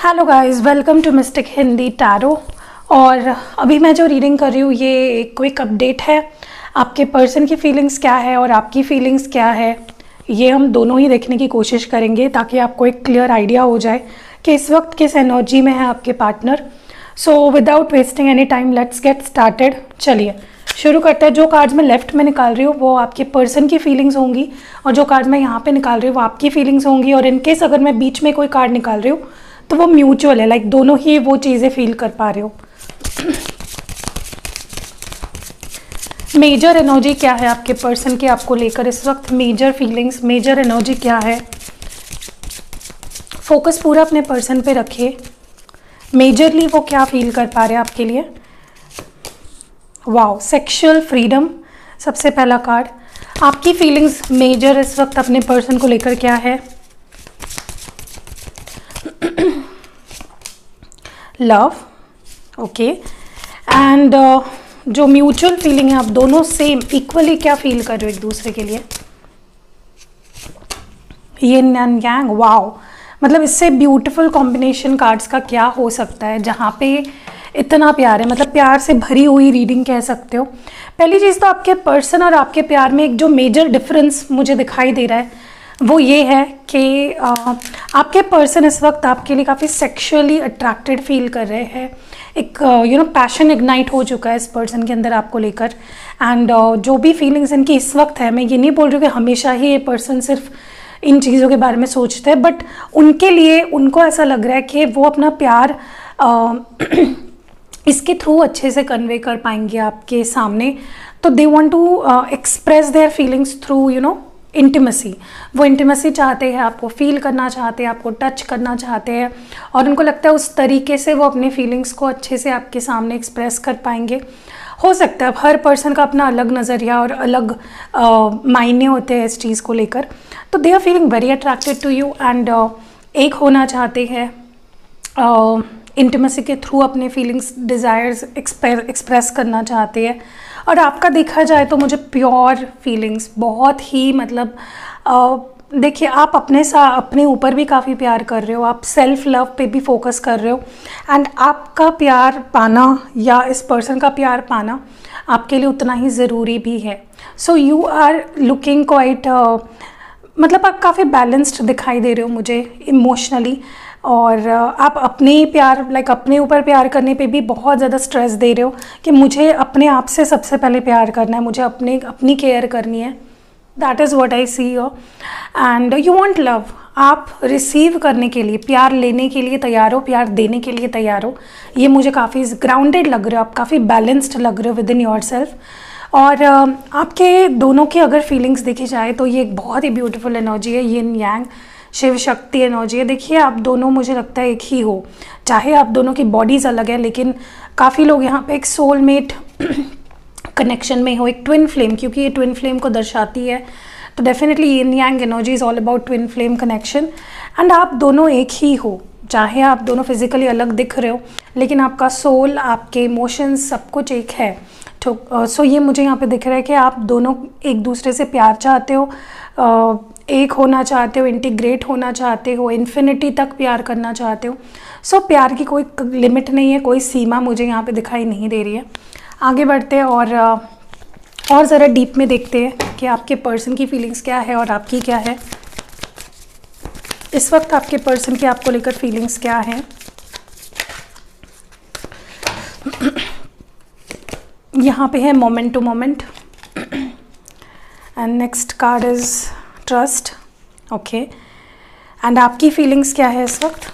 Hello guys, welcome to mystic Hindi tarot. और अभी मैं जो रीडिंग कर रही हूँ ये एक क्विक अपडेट है। आपके पर्सन की फीलिंग्स क्या है और आपकी फीलिंग्स क्या है, ये हम दोनों ही देखने की कोशिश करेंगे ताकि आपको एक क्लियर आइडिया हो जाए कि इस वक्त किस एनर्जी में है आपके partner. So without wasting any time let's get started. चलिए शुरू करते हैं। जो कार्ड्स मैं लेफ्ट में निकाल रही हूँ वो आपके पर्सन की फीलिंग्स होंगी और जो कार्ड मैं यहाँ पे निकाल रही हूँ वो आपकी फीलिंग्स होंगी। और इनकेस अगर मैं बीच में कोई कार्ड निकाल रही हूँ तो वो म्यूचुअल है, लाइक दोनों ही वो चीज़ें फील कर पा रहे हो। मेजर एनर्जी क्या है आपके पर्सन की आपको लेकर इस वक्त? मेजर फीलिंग्स, मेजर एनर्जी क्या है? फोकस पूरा अपने पर्सन पे रखिए। मेजरली वो क्या फील कर पा रहे हैं आपके लिए? वाओ, सेक्सुअल फ्रीडम सबसे पहला कार्ड। आपकी फीलिंग्स मेजर इस वक्त अपने पर्सन को लेकर क्या है? Love, okay. एंड जो म्यूचुअल फीलिंग है आप दोनों सेम इक्वली क्या फील कर रहे हो एक दूसरे के लिए? Yin and yang, wow. मतलब इससे ब्यूटीफुल कॉम्बिनेशन कार्ड्स का क्या हो सकता है जहाँ पे इतना प्यार है, मतलब प्यार से भरी हुई रीडिंग कह सकते हो। पहली चीज़ तो आपके पर्सन और आपके प्यार में एक जो मेजर डिफरेंस मुझे दिखाई दे रहा है वो ये है कि आपके पर्सन इस वक्त आपके लिए काफ़ी सेक्सुअली अट्रैक्टेड फील कर रहे हैं। एक पैशन इग्नाइट हो चुका है इस पर्सन के अंदर आपको लेकर। एंड जो भी फीलिंग्स इनकी इस वक्त है, मैं ये नहीं बोल रही हूँ कि हमेशा ही ये पर्सन सिर्फ इन चीज़ों के बारे में सोचते हैं, बट उनके लिए उनको ऐसा लग रहा है कि वो अपना प्यार इसके थ्रू अच्छे से कन्वे कर पाएंगे आपके सामने। तो they want to express their feelings through intimacy. वो इंटीमेसी चाहते हैं, आपको फील करना चाहते हैं, आपको टच करना चाहते हैं और उनको लगता है उस तरीके से वो अपने फीलिंग्स को अच्छे से आपके सामने एक्सप्रेस कर पाएंगे। हो सकता है हर पर्सन का अपना अलग नज़रिया और अलग मायने होते हैं इस चीज़ को लेकर। तो they are feeling very attracted to you and एक होना चाहते हैं, इंटीमेसी के थ्रू अपने फीलिंग्स डिज़ायर्स एक्सप्रेस करना चाहते हैं। और आपका देखा जाए तो मुझे प्योर फीलिंग्स बहुत ही मतलब देखिए, आप अपने ऊपर भी काफ़ी प्यार कर रहे हो, आप सेल्फ लव पे भी फोकस कर रहे हो एंड आपका प्यार पाना या इस पर्सन का प्यार पाना आपके लिए उतना ही ज़रूरी भी है। So you are looking quite मतलब आप काफ़ी बैलेंस्ड दिखाई दे रहे हो मुझे इमोशनली। और आप अपने प्यार अपने ऊपर प्यार करने पे भी बहुत ज़्यादा स्ट्रेस दे रहे हो कि मुझे अपने आप से सबसे पहले प्यार करना है, मुझे अपनी केयर करनी है। That is what I see you and you want love. आप रिसीव करने के लिए, प्यार लेने के लिए तैयार हो, प्यार देने के लिए तैयार हो। ये मुझे काफ़ी ग्राउंडेड लग रहे हो, आप काफ़ी बैलेंस्ड लग रहे हो विद इन योर सेल्फ। और आपके दोनों की अगर फीलिंग्स देखी जाए तो ये एक बहुत ही ब्यूटीफुल एनर्जी है, यिन यांग शिव शक्ति एनर्जी है। देखिए आप दोनों मुझे लगता है एक ही हो, चाहे आप दोनों की बॉडीज़ अलग है लेकिन काफ़ी लोग यहाँ पे एक सोलमेट कनेक्शन में हो, एक ट्विन फ्लेम, क्योंकि ये ट्विन फ्लेम को दर्शाती है। तो definitely yin Yang energy is all about twin flame connection and आप दोनों एक ही हो। चाहे आप दोनों फिजिकली अलग दिख रहे हो लेकिन आपका सोल, आपके इमोशंस सब कुछ एक है। तो सो ये मुझे यहाँ पे दिख रहा है कि आप दोनों एक दूसरे से प्यार चाहते हो, एक होना चाहते हो, इंटीग्रेट होना चाहते हो, इन्फिनिटी तक प्यार करना चाहते हो। सो प्यार की कोई लिमिट नहीं है, कोई सीमा मुझे यहाँ पे दिखाई नहीं दे रही है। आगे बढ़ते हैं और ज़रा डीप में देखते हैं कि आपके पर्सन की फीलिंग्स क्या है और आपकी क्या है। इस वक्त आपके पर्सन की आपको लेकर फीलिंग्स क्या है? यहाँ पे है moment to moment and next card is trust, okay. And आपकी फीलिंग्स क्या है इस वक्त?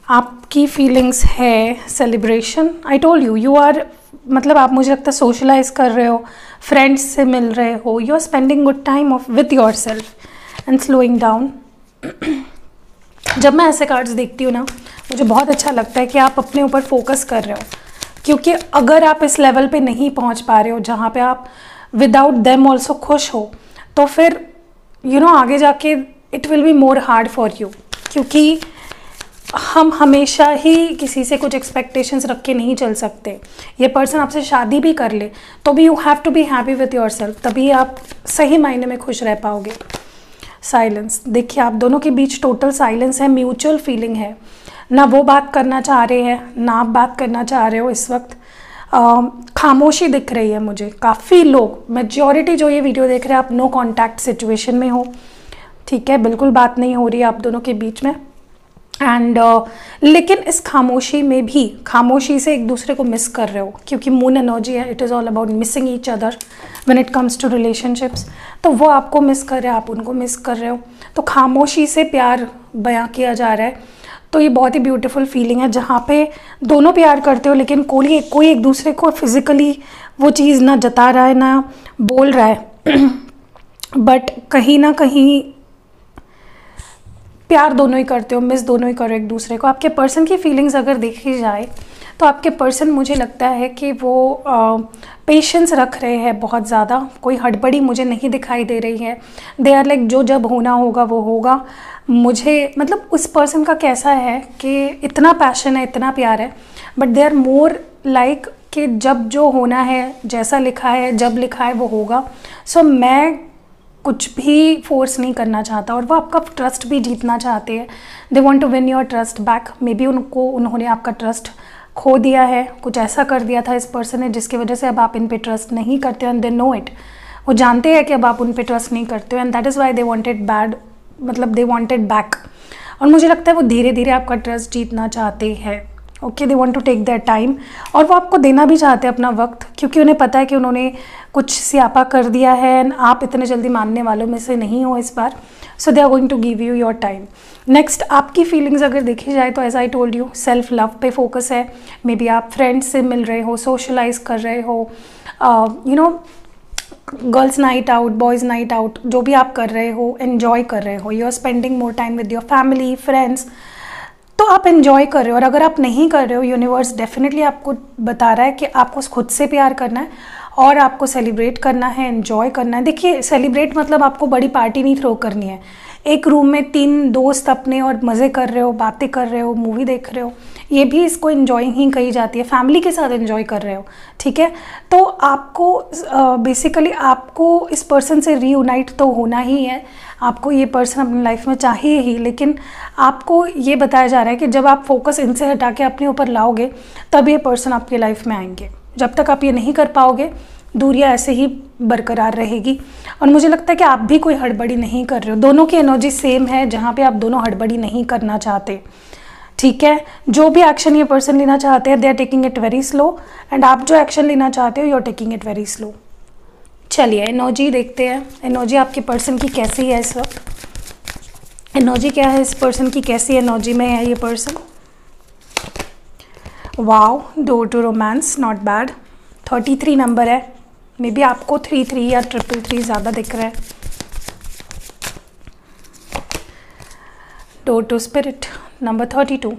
आपकी फीलिंग्स है celebration. I told you, you are मतलब आप मुझे लगता है सोशलाइज कर रहे हो, फ्रेंड्स से मिल रहे हो, you are spending good time of with yourself and slowing down. जब मैं ऐसे कार्ड्स देखती हूँ ना मुझे बहुत अच्छा लगता है कि आप अपने ऊपर फोकस कर रहे हो, क्योंकि अगर आप इस लेवल पे नहीं पहुँच पा रहे हो जहाँ पे आप विदाउट देम ऑल्सो खुश हो तो फिर आगे जाके it will be more hard for you. क्योंकि हम हमेशा ही किसी से कुछ एक्सपेक्टेशंस रख के नहीं चल सकते। ये पर्सन आपसे शादी भी कर ले तो भी you have to be happy with yourself, तभी आप सही मायने में खुश रह पाओगे। साइलेंस। देखिए आप दोनों के बीच टोटल साइलेंस है, म्यूचुअल फीलिंग है, ना वो बात करना चाह रहे हैं ना आप बात करना चाह रहे हो। इस वक्त खामोशी दिख रही है मुझे। काफ़ी लोग, मेजॉरिटी जो ये वीडियो देख रहे हैं, आप नो कांटेक्ट सिचुएशन में हो, ठीक है, बिल्कुल बात नहीं हो रही है आप दोनों के बीच में। एंड लेकिन इस खामोशी में भी, खामोशी से एक दूसरे को मिस कर रहे हो, क्योंकि मून एनर्जी है, it is all about missing each other when it comes to relationships. तो वो आपको मिस कर रहे हैं, आप उनको मिस कर रहे हो, तो खामोशी से प्यार बयां किया जा रहा है। तो ये बहुत ही ब्यूटीफुल फीलिंग है जहाँ पे दोनों प्यार करते हो, लेकिन कोई एक दूसरे को फिजिकली वो चीज़ ना जता रहा है ना बोल रहा है बट कहीं ना कहीं प्यार दोनों ही करते हो, मिस दोनों ही करो एक दूसरे को। आपके पर्सन की फीलिंग्स अगर देखी जाए तो आपके पर्सन, मुझे लगता है कि वो पेशेंस रख रहे हैं बहुत ज़्यादा, कोई हड़बड़ी मुझे नहीं दिखाई दे रही है। दे आर लाइक जो जब होना होगा वो होगा। मुझे मतलब उस पर्सन का कैसा है कि इतना पैशन है, इतना प्यार है, but they are more like कि जब जो होना है, जैसा लिखा है, जब लिखा है वो होगा। सो मैं कुछ भी फोर्स नहीं करना चाहता, और वो आपका ट्रस्ट भी जीतना चाहते हैं। They want to win your trust back. Maybe उन्होंने आपका ट्रस्ट खो दिया है, कुछ ऐसा कर दिया था इस पर्सन ने जिसकी वजह से अब आप इन पे ट्रस्ट नहीं करते हो, एंड दे नो इट। वो जानते हैं कि अब आप उन पे ट्रस्ट नहीं करते हो, and that is why they wanted bad, मतलब दे वांटेड बैक। और मुझे लगता है वो धीरे धीरे आपका ट्रस्ट जीतना चाहते हैं। Okay, they want to take their time, और वो आपको देना भी चाहते हैं अपना वक्त, क्योंकि उन्हें पता है कि उन्होंने कुछ स्यापा कर दिया है, एंड आप इतने जल्दी मानने वालों में से नहीं हो इस बार। So they are going to give you your time. Next, आपकी फीलिंग्स अगर देखी जाए तो as I told you, self love पे फोकस है। मे बी आप फ्रेंड्स से मिल रहे हो, सोशलाइज कर रहे हो, you know, girls night out, boys night out, जो भी आप कर रहे हो, एन्जॉय कर रहे हो। You are spending more time with your family, friends, तो आप एन्जॉय कर रहे हो। और अगर आप नहीं कर रहे हो, यूनिवर्स डेफिनेटली आपको बता रहा है कि आपको खुद से प्यार करना है और आपको सेलिब्रेट करना है, एन्जॉय करना है। देखिए, सेलिब्रेट मतलब आपको बड़ी पार्टी नहीं थ्रो करनी है। एक रूम में 3 दोस्त अपने और मज़े कर रहे हो, बातें कर रहे हो, मूवी देख रहे हो, ये भी इसको एन्जॉइंग ही कही जाती है। फैमिली के साथ एन्जॉय कर रहे हो, ठीक है। तो आपको बेसिकली आपको इस पर्सन से रीयूनाइट तो होना ही है, आपको ये पर्सन अपनी लाइफ में चाहिए ही, लेकिन आपको ये बताया जा रहा है कि जब आप फोकस इनसे हटा के अपने ऊपर लाओगे तब ये पर्सन आपकी लाइफ में आएंगे। जब तक आप ये नहीं कर पाओगे, दूरियां ऐसे ही बरकरार रहेगी। और मुझे लगता है कि आप भी कोई हड़बड़ी नहीं कर रहे हो, दोनों की एनर्जी सेम है जहाँ पे आप दोनों हड़बड़ी नहीं करना चाहते, ठीक है। जो भी एक्शन ये पर्सन लेना चाहते हैं, they are taking it very slow, and आप जो एक्शन लेना चाहते हो, you are taking it very slow. चलिए एनर्जी देखते हैं, एनर्जी आपके पर्सन की कैसी है इस वक्त। एनर्जी क्या है इस पर्सन की, कैसी एनर्जी में है ये person. Wow, door to romance, not bad. 33 number है, मे बी आपको 33 या 333 ज़्यादा दिख रहा है। Door to spirit, number 32।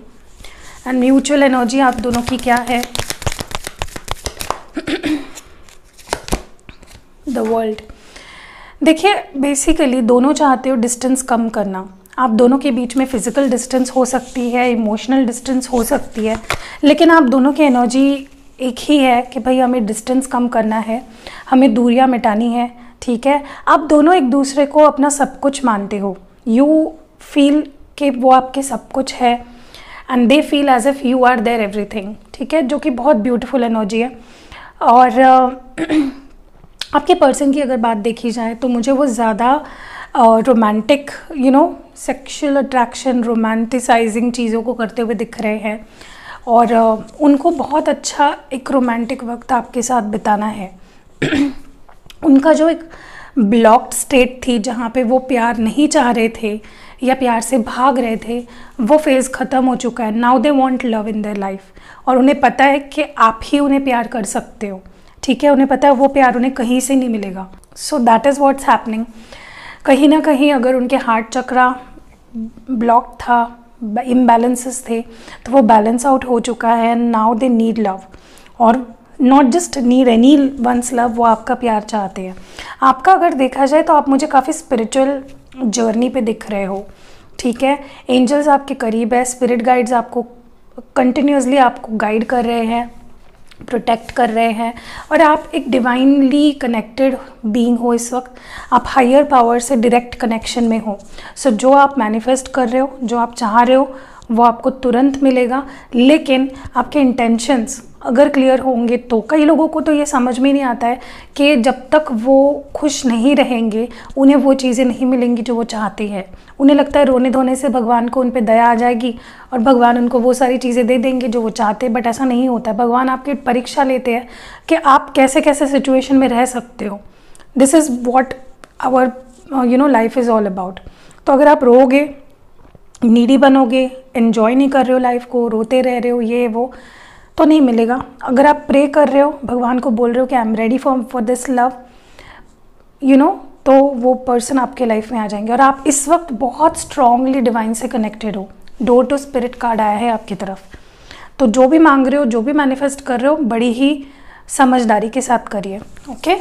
And mutual energy आप दोनों की क्या है। The world. देखिए, बेसिकली दोनों चाहते हो डिस्टेंस कम करना। आप दोनों के बीच में फिजिकल डिस्टेंस हो सकती है, इमोशनल डिस्टेंस हो सकती है, लेकिन आप दोनों की एनर्जी एक ही है कि भाई हमें डिस्टेंस कम करना है, हमें दूरियां मिटानी है, ठीक है। आप दोनों एक दूसरे को अपना सब कुछ मानते हो, यू फील कि वो आपके सब कुछ है, and they feel as if you are their everything, ठीक है, जो कि बहुत ब्यूटीफुल एनर्जी है। और आपके पर्सन की अगर बात देखी जाए तो मुझे वो ज़्यादा romantic, you know, sexual attraction, romanticising चीज़ों को करते हुए दिख रहे हैं, और उनको बहुत अच्छा एक रोमांटिक वक्त आपके साथ बिताना है। उनका जो एक ब्लॉक्ड स्टेट थी जहाँ पे वो प्यार नहीं चाह रहे थे या प्यार से भाग रहे थे, वो फेज़ ख़त्म हो चुका है। Now they want love in their life, और उन्हें पता है कि आप ही उन्हें प्यार कर सकते हो, ठीक है। उन्हें पता है वो प्यार उन्हें कहीं से नहीं मिलेगा। So that is what's happening. कहीं ना कहीं अगर उनके हार्ट चक्रा ब्लॉक था, इम्बैलेंसेस थे, तो वो बैलेंस आउट हो चुका है। नाउ दे नीड लव, और not just need anyone's love, वो आपका प्यार चाहते हैं। आपका अगर देखा जाए तो आप मुझे काफ़ी स्पिरिचुअल जर्नी पे दिख रहे हो, ठीक है। एंजल्स आपके करीब है, स्पिरिट गाइड्स आपको कंटिन्यूसली आपको गाइड कर रहे हैं, प्रोटेक्ट कर रहे हैं, और आप एक डिवाइनली कनेक्टेड बीइंग हो इस वक्त। आप हायर पावर से डायरेक्ट कनेक्शन में हो। सो जो आप मैनिफेस्ट कर रहे हो, जो आप चाह रहे हो, वो आपको तुरंत मिलेगा। लेकिन आपके इंटेंशंस अगर क्लियर होंगे तो कई लोगों को तो ये समझ में नहीं आता है कि जब तक वो खुश नहीं रहेंगे उन्हें वो चीज़ें नहीं मिलेंगी जो वो चाहते हैं। उन्हें लगता है रोने धोने से भगवान को उन पे दया आ जाएगी और भगवान उनको वो सारी चीज़ें दे देंगे जो वो चाहते हैं, बट ऐसा नहीं होता है। भगवान आपकी परीक्षा लेते हैं कि आप कैसे कैसे सिचुएशन में रह सकते हो। This is what our life is all about. तो अगर आप रोओगे, नीडी बनोगे, एन्जॉय नहीं कर रहे हो लाइफ को, रोते रह रहे हो, ये वो, तो नहीं मिलेगा। अगर आप प्रे कर रहे हो, भगवान को बोल रहे हो कि I am ready for this love, तो वो पर्सन आपके लाइफ में आ जाएंगे। और आप इस वक्त बहुत स्ट्रांगली डिवाइन से कनेक्टेड हो। डोर टू स्पिरिट कार्ड आया है आपकी तरफ। तो जो भी मांग रहे हो, जो भी मैनिफेस्ट कर रहे हो, बड़ी ही समझदारी के साथ करिए। ओके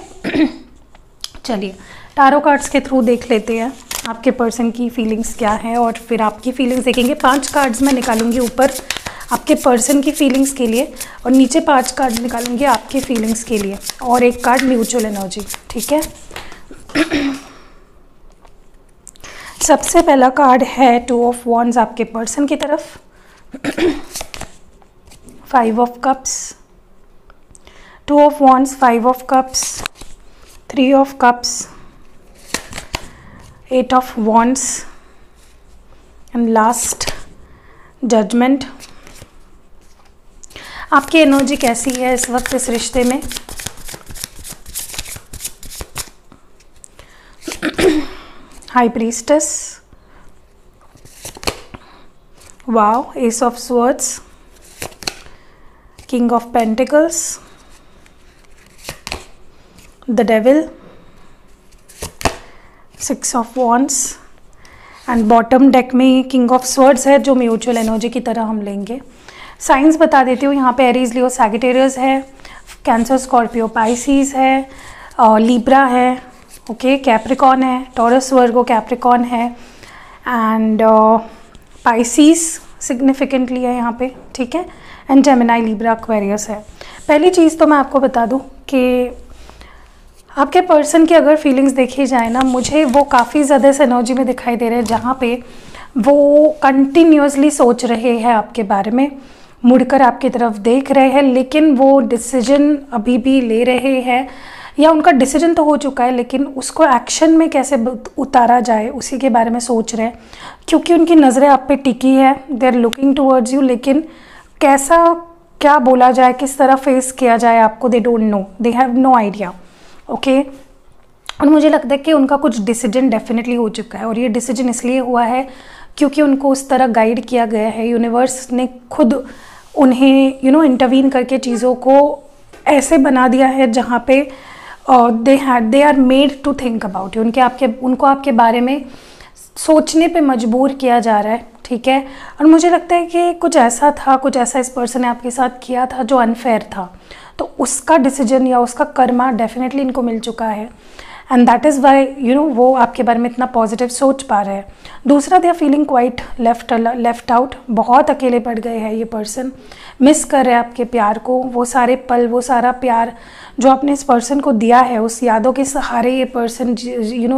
चलिए टारो कार्ड्स के थ्रू देख लेते हैं आपके पर्सन की फीलिंग्स क्या है, और फिर आपकी फीलिंग्स देखेंगे। 5 कार्ड्स मैं निकालूंगी ऊपर आपके पर्सन की फीलिंग्स के लिए, और नीचे 5 कार्ड निकालूंगी आपकी फीलिंग्स के लिए, और एक कार्ड म्यूचुअल एनर्जी। ठीक है सबसे पहला कार्ड है 2 ऑफ वॉन्ड्स आपके पर्सन की तरफ, 5 of cups, 2 of wands, 5 of cups, 3 of cups, 8 of wands and last judgement. आपकी एनर्जी कैसी है इस वक्त इस रिश्ते में? High priestess, wow, ace of swords, king of pentacles, the devil, 6 of wands and bottom deck में किंग ऑफ स्वॉर्ड्स है जो म्यूचुअल एनर्जी की तरह हम लेंगे। साइंस बता देती हूँ, यहाँ पे एरीज, लियो, सैजिटेरियस है, कैंसर, स्कॉर्पियो, पाइसिस है, लिब्रा है, ओके, कैप्रिकॉन है, टॉरस, वर्गो, कैप्रिकॉन है, एंड पाइसिस सिग्निफिकेंटली है यहाँ पे, ठीक है, एंड जेमिनाई, लिब्रा, एक्वेरियस है। पहली चीज़ तो मैं आपको बता दूँ कि आपके पर्सन की अगर फीलिंग्स देखी जाए ना, मुझे वो काफ़ी ज़्यादा इस एनर्जी में दिखाई दे रहे हैं जहाँ पे वो कंटिन्यूसली सोच रहे हैं आपके बारे में, मुड़कर आपकी तरफ देख रहे हैं, लेकिन वो डिसीजन अभी भी ले रहे हैं, या उनका डिसीजन तो हो चुका है लेकिन उसको एक्शन में कैसे उतारा जाए उसी के बारे में सोच रहे हैं, क्योंकि उनकी नज़रें आप पे टिकी है। They are looking towards you, लेकिन कैसा क्या बोला जाए, किस तरह फेस किया जाए आपको, they don't know, they have no idea. Okay, और मुझे लगता है कि उनका कुछ डिसीजन डेफिनेटली हो चुका है, और ये डिसीजन इसलिए हुआ है क्योंकि उनको उस तरह गाइड किया गया है। यूनिवर्स ने खुद उन्हें इंटरवीन करके चीज़ों को ऐसे बना दिया है जहाँ पे they are made to think about you. उनको आपके बारे में सोचने पे मजबूर किया जा रहा है, ठीक है। और मुझे लगता है कि कुछ ऐसा इस पर्सन ने आपके साथ किया था जो अनफेयर था, तो उसका डिसीजन या उसका कर्मा डेफिनेटली इनको मिल चुका है, एंड दैट इज़ वाई वो आपके बारे में इतना पॉजिटिव सोच पा रहे हैं। दूसरा, they are feeling quite left out, बहुत अकेले पड़ गए हैं ये पर्सन, मिस कर रहे हैं आपके प्यार को, वो सारे पल, वो सारा प्यार जो आपने इस पर्सन को दिया है, उस यादों के सहारे ये पर्सन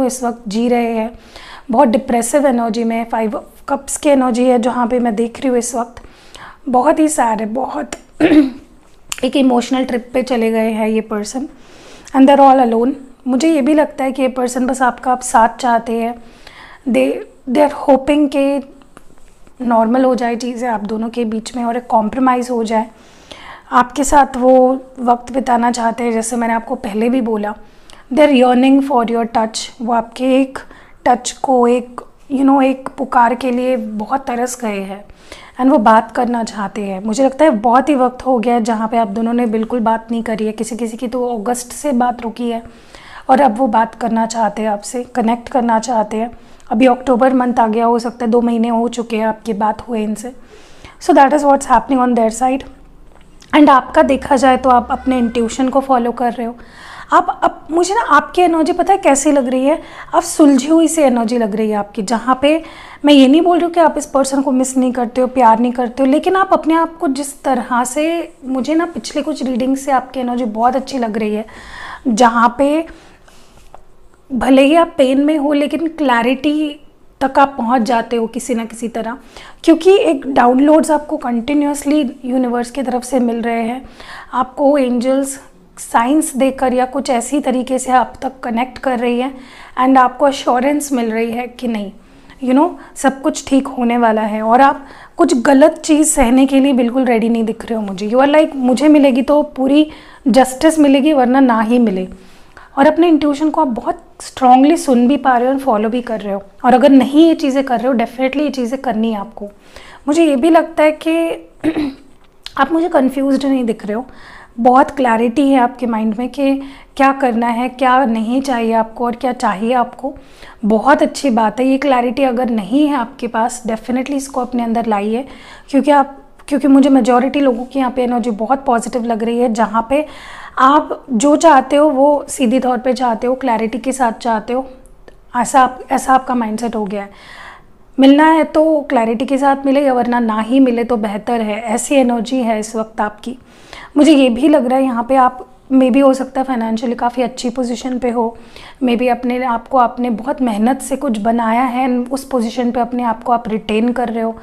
इस वक्त जी रहे हैं। बहुत डिप्रेसिव एनर्जी में 5 कप्स की एनर्जी है जहाँ पे मैं देख रही हूँ इस वक्त, बहुत ही सैड है, बहुत एक इमोशनल ट्रिप पे चले गए हैं ये person, and they are all alone. मुझे ये भी लगता है कि ये पर्सन बस आपका आप साथ चाहते हैं, दे आर होपिंग कि नॉर्मल हो जाए चीज़ें आप दोनों के बीच में और एक कॉम्प्रोमाइज़ हो जाए, आपके साथ वो वक्त बिताना चाहते हैं। जैसे मैंने आपको पहले भी बोला, they are yearning for your touch, वो आपके एक टच को एक एक पुकार के लिए बहुत तरस गए हैं, एंड वो बात करना चाहते हैं। मुझे लगता है बहुत ही वक्त हो गया है जहाँ पे आप दोनों ने बिल्कुल बात नहीं करी है, किसी की तो अगस्त से बात रुकी है, और अब वो बात करना चाहते हैं आपसे, कनेक्ट करना चाहते हैं। अभी अक्टूबर मंथ आ गया, हो सकता है 2 महीने हो चुके हैं आपकी बात हुए इनसे। सो that is what's happening on their side. And आपका देखा जाए तो आप अपने इंट्यूशन को फॉलो कर रहे हो, अब मुझे ना आपकी एनर्जी पता है कैसी लग रही है, अब सुलझी हुई सी एनर्जी लग रही है आपकी, जहाँ पे मैं ये नहीं बोल रही हूँ कि आप इस पर्सन को मिस नहीं करते हो, प्यार नहीं करते हो, लेकिन आप अपने आप को जिस तरह से, मुझे ना पिछले कुछ रीडिंग से आपकी एनर्जी बहुत अच्छी लग रही है, जहाँ पे भले ही आप पेन में हो लेकिन क्लैरिटी तक आप पहुंच जाते हो किसी ना किसी तरह, क्योंकि एक डाउनलोड्स आपको कंटिन्यूसली यूनिवर्स की तरफ से मिल रहे हैं। आपको एंजल्स साइंस देकर या कुछ ऐसी तरीके से आप तक कनेक्ट कर रही है एंड आपको अश्योरेंस मिल रही है कि नहीं सब कुछ ठीक होने वाला है। और आप कुछ गलत चीज़ सहने के लिए बिल्कुल रेडी नहीं दिख रहे हो मुझे। यू आर लाइक मुझे मिलेगी तो पूरी जस्टिस मिलेगी, वरना ना ही मिले। और अपने इंट्यूशन को आप बहुत स्ट्रांगली सुन भी पा रहे हो और फॉलो भी कर रहे हो। और अगर नहीं ये चीज़ें कर रहे हो, डेफिनेटली ये चीज़ें करनी है आपको। मुझे ये भी लगता है कि आप मुझे कंफ्यूज्ड नहीं दिख रहे हो, बहुत क्लैरिटी है आपके माइंड में कि क्या करना है, क्या नहीं चाहिए आपको और क्या चाहिए आपको। बहुत अच्छी बात है। ये क्लैरिटी अगर नहीं है आपके पास, डेफिनेटली इसको अपने अंदर लाइए, क्योंकि मुझे मेजॉरिटी लोगों की यहाँ पे एनर्जी बहुत पॉजिटिव लग रही है, जहाँ पे आप जो चाहते हो वो सीधी तौर पे चाहते हो, क्लैरिटी के साथ चाहते हो। ऐसा आपका माइंडसेट हो गया है। मिलना है तो क्लैरिटी के साथ मिले, या वरना ना ही मिले तो बेहतर है। ऐसी एनर्जी है इस वक्त आपकी। मुझे ये भी लग रहा है यहाँ पे आप मे बी हो सकता है फाइनेंशियली काफ़ी अच्छी पोजीशन पे हो, मे बी अपने आप को आपने बहुत मेहनत से कुछ बनाया है, उस पोजीशन पे अपने आप को आप रिटेन कर रहे हो,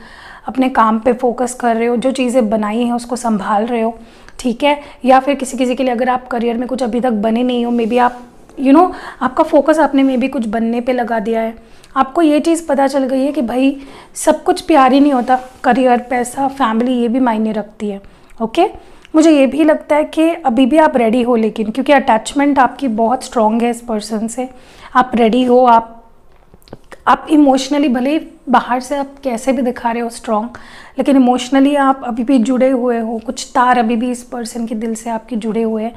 अपने काम पे फोकस कर रहे हो, जो चीज़ें बनाई हैं उसको संभाल रहे हो, ठीक है। या फिर किसी के लिए अगर आप करियर में कुछ अभी तक बने नहीं हो, मे बी आप आपका फोकस आपने मे बी कुछ बनने पे लगा दिया है। आपको ये चीज़ पता चल गई है कि भाई सब कुछ प्यार ही नहीं होता, करियर, पैसा, फैमिली ये भी मायने रखती है। ओके, मुझे ये भी लगता है कि अभी भी आप रेडी हो, लेकिन क्योंकि अटैचमेंट आपकी बहुत स्ट्रॉन्ग है इस पर्सन से, आप रेडी हो। आप इमोशनली, भले बाहर से आप कैसे भी दिखा रहे हो स्ट्रॉन्ग, लेकिन इमोशनली आप अभी भी जुड़े हुए हो। कुछ तार अभी भी इस पर्सन के दिल से आपके जुड़े हुए हैं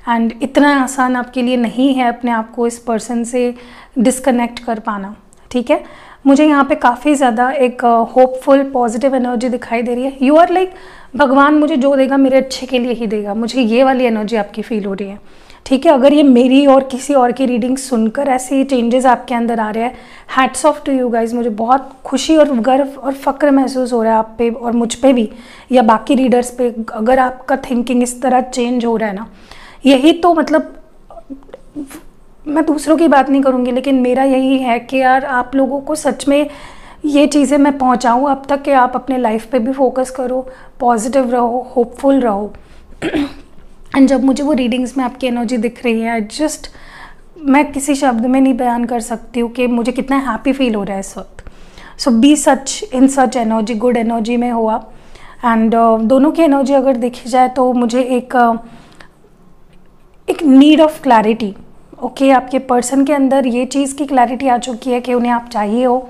एंड इतना आसान आपके लिए नहीं है अपने आप को इस पर्सन से डिस्कनेक्ट कर पाना, ठीक है। मुझे यहाँ पे काफ़ी ज़्यादा एक होपफुल पॉजिटिव एनर्जी दिखाई दे रही है। यू आर लाइक भगवान मुझे जो देगा मेरे अच्छे के लिए ही देगा, मुझे ये वाली एनर्जी आपकी फील हो रही है, ठीक है। अगर ये मेरी और किसी और की रीडिंग सुनकर ऐसे चेंजेस आपके अंदर आ रहे हैं, hats off to you guys. मुझे बहुत खुशी और गर्व और फ़क्र महसूस हो रहा है आप पे और मुझ पे भी, या बाकी रीडर्स पे। अगर आपका थिंकिंग इस तरह चेंज हो रहा है ना, यही तो मतलब, मैं दूसरों की बात नहीं करूँगी, लेकिन मेरा यही है कि यार आप लोगों को सच में ये चीज़ें मैं पहुँचाऊँ अब तक कि आप अपने लाइफ पे भी फोकस करो, पॉजिटिव रहो, होपफुल रहो। एंड जब मुझे वो रीडिंग्स में आपकी एनर्जी दिख रही है, मैं किसी शब्द में नहीं बयान कर सकती हूँ कि मुझे कितना हैप्पी फील हो रहा है इस वक्त। सो बी सच इन सच एनर्जी, गुड एनर्जी में हो आप। एंड दोनों की एनर्जी अगर देखी जाए तो मुझे एक नीड ऑफ क्लैरिटी, ओके, आपके पर्सन के अंदर ये चीज़ की क्लैरिटी आ चुकी है कि उन्हें आप चाहिए हो,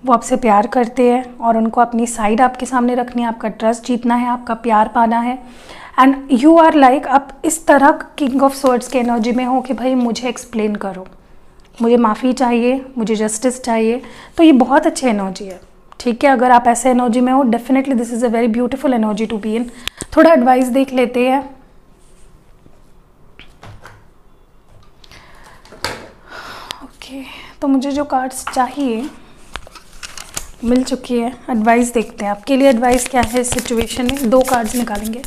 वो आपसे प्यार करते हैं और उनको अपनी साइड आपके सामने रखनी है, आपका ट्रस्ट जीतना है, आपका प्यार पाना है। एंड यू आर लाइक, आप इस तरह किंग ऑफ स्वॉर्ड्स के एनर्जी में हो कि भाई मुझे एक्सप्लेन करो, मुझे माफ़ी चाहिए, मुझे जस्टिस चाहिए। तो ये बहुत अच्छी एनर्जी है, ठीक है। अगर आप ऐसे एनर्जी में हो, definitely this is a very beautiful energy to be in. थोड़ा एडवाइस देख लेते हैं। ओके, तो मुझे जो कार्ड्स चाहिए मिल चुकी है। एडवाइस देखते हैं आपके लिए एडवाइस क्या है इस सिचुएशन में। 2 कार्ड्स निकालेंगे।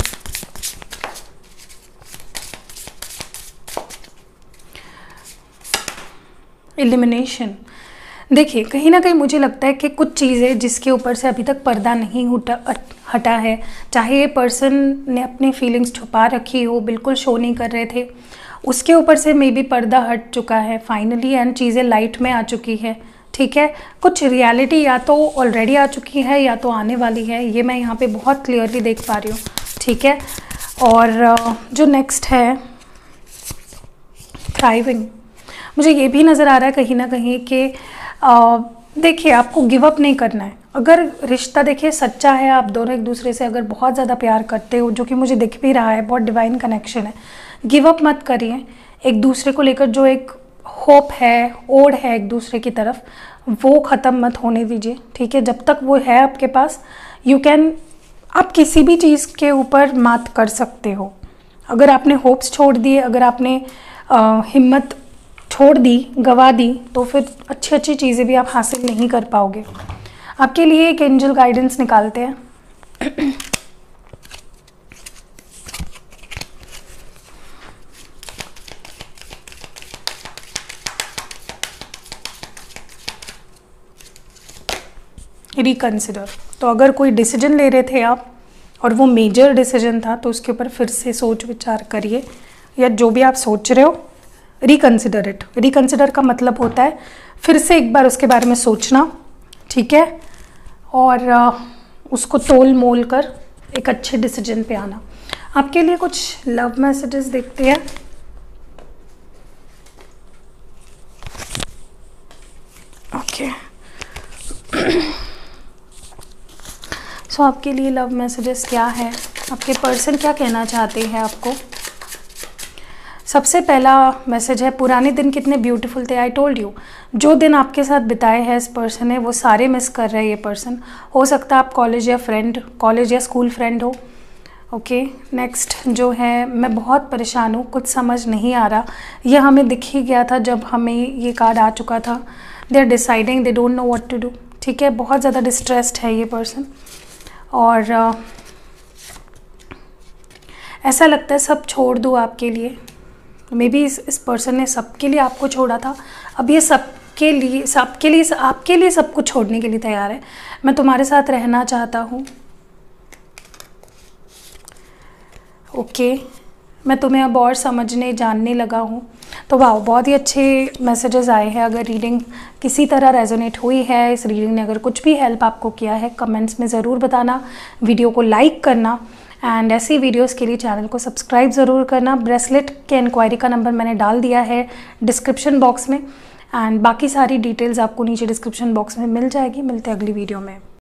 एलिमिनेशन। देखिए, कहीं ना कहीं मुझे लगता है कि कुछ चीज़ें जिसके ऊपर से अभी तक पर्दा नहीं हटा है, चाहे ये पर्सन ने अपनी फीलिंग्स छुपा रखी हो, बिल्कुल शो नहीं कर रहे थे, उसके ऊपर से मे बी पर्दा हट चुका है फाइनली एंड चीज़ें लाइट में आ चुकी है, ठीक है। कुछ रियलिटी या तो ऑलरेडी आ चुकी है या तो आने वाली है, ये मैं यहाँ पे बहुत क्लियरली देख पा रही हूँ, ठीक है। और जो नेक्स्ट है थ्राइविंग, मुझे ये भी नज़र आ रहा है कहीं ना कहीं कि देखिए आपको गिव अप नहीं करना है। अगर रिश्ता देखिए सच्चा है, आप दोनों एक दूसरे से अगर बहुत ज़्यादा प्यार करते हो, जो कि मुझे दिख भी रहा है, बहुत डिवाइन कनेक्शन है, गिव अप मत करिए। एक दूसरे को लेकर जो एक होप है, ओढ़ है एक दूसरे की तरफ, वो ख़त्म मत होने दीजिए, ठीक है। जब तक वो है आपके पास, आप किसी भी चीज़ के ऊपर मात कर सकते हो, अगर आपने होप्स छोड़ दिए, अगर आपने हिम्मत छोड़ दी, गवा दी, तो फिर अच्छी अच्छी चीज़ें भी आप हासिल नहीं कर पाओगे। आपके लिए एक एंजल गाइडेंस निकालते हैं। रिकंसिडर। तो अगर कोई डिसीजन ले रहे थे आप और वो मेजर डिसीजन था, तो उसके ऊपर फिर से सोच विचार करिए, या जो भी आप सोच रहे हो रिकंसिडर इट। रिकंसिडर का मतलब होता है फिर से एक बार उसके बारे में सोचना, ठीक है, और उसको तोल मोल कर एक अच्छे डिसीजन पे आना। आपके लिए कुछ लव मैसेजेस देखते हैं। ओके, सो आपके लिए लव मैसेजेस क्या है, आपके पर्सन क्या कहना चाहते हैं आपको। सबसे पहला मैसेज है, पुराने दिन कितने ब्यूटीफुल थे। आई टोल्ड यू, जो दिन आपके साथ बिताए हैं इस पर्सन ने, वो सारे मिस कर रहे हैं ये पर्सन। हो सकता है आप कॉलेज या स्कूल फ्रेंड हो। ओके, नेक्स्ट जो है, मैं बहुत परेशान हूँ, कुछ समझ नहीं आ रहा। ये हमें दिख ही गया था जब हमें ये कार्ड आ चुका था। They are deciding, they don't know what to do. ठीक है, बहुत ज़्यादा डिस्ट्रेस्ड है ये पर्सन, और ऐसा लगता है सब छोड़ दूँ आपके लिए। मे बी इस पर्सन ने सबके लिए आपको छोड़ा था, अब ये आपके लिए सब कुछ छोड़ने के लिए तैयार है। मैं तुम्हारे साथ रहना चाहता हूँ। ओके, मैं तुम्हें अब और समझने जानने लगा हूँ। तो वाह, बहुत ही अच्छे मैसेजेस आए हैं। अगर रीडिंग किसी तरह रेजोनेट हुई है, इस रीडिंग ने अगर कुछ भी हेल्प आपको किया है, कमेंट्स में ज़रूर बताना, वीडियो को लाइक करना, एंड ऐसी वीडियोस के लिए चैनल को सब्सक्राइब ज़रूर करना। ब्रेसलेट के इंक्वायरी का नंबर मैंने डाल दिया है डिस्क्रिप्शन बॉक्स में, एंड बाकी सारी डिटेल्स आपको नीचे डिस्क्रिप्शन बॉक्स में मिल जाएगी। मिलते हैं अगली वीडियो में।